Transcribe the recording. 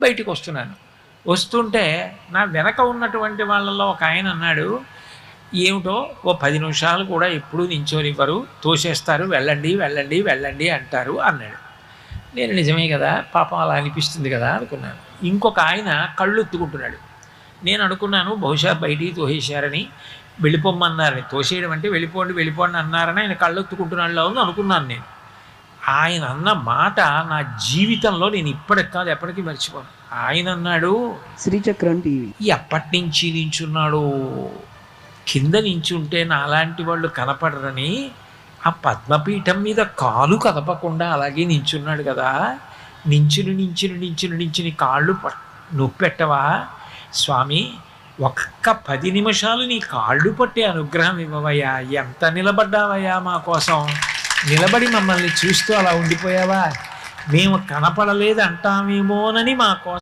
బయటికి వస్తున్నాను. వస్తుంటే నా వెనక ఉన్నటువంటి వాళ్ళలో ఒక ఆయన అన్నాడు, ఏమిటో ఓ 10 నిమిషాలు కూడా ఎప్పుడూ నించోనివ్వరు, తోసేస్తారు, వెళ్ళండి వెళ్ళండి వెళ్ళండి అంటారు అన్నాడు. నేను నిజమే కదా, పాపం అలా అనిపిస్తుంది కదా అనుకున్నాను. ఇంకొక ఆయన కళ్ళు ఎత్తుకుంటున్నాడు. నేను అనుకున్నాను బహుశా బయటికి తోసేశారని, వెళ్ళిపోమ్మన్నారని. తోసేయడం అంటే వెళ్ళిపోండి వెళ్ళిపోండి అన్నారని ఆయన కళ్ళు ఎత్తుకుంటున్నాడులో ఉంది అనుకున్నాను నేను. ఆయన అన్న మాట నా జీవితంలో నేను ఇప్పటికి కాదు ఎప్పటికీ మర్చిపోను. ఆయన అన్నాడు, శ్రీచక్రం టీవీ ఎప్పటి నుంచి నించున్నాడు, కింద నించుంటే నాలాంటి వాళ్ళు కనపడరని ఆ పద్మపీఠం మీద కాలు కదపకుండా అలాగే నించున్నాడు కదా, నించుని కాళ్ళు నొప్పెట్టవా స్వామి, ఒక్క 10 నిమిషాలు నీ కాళ్ళు పట్టే అనుగ్రహం ఇవ్వవయ్యా, ఎంత నిలబడ్డావయ్యా మా కోసం, నిలబడి మమ్మల్ని చూస్తూ అలా ఉండిపోయావా, మేము కనపడలేదు అంటామేమోనని మా కోసం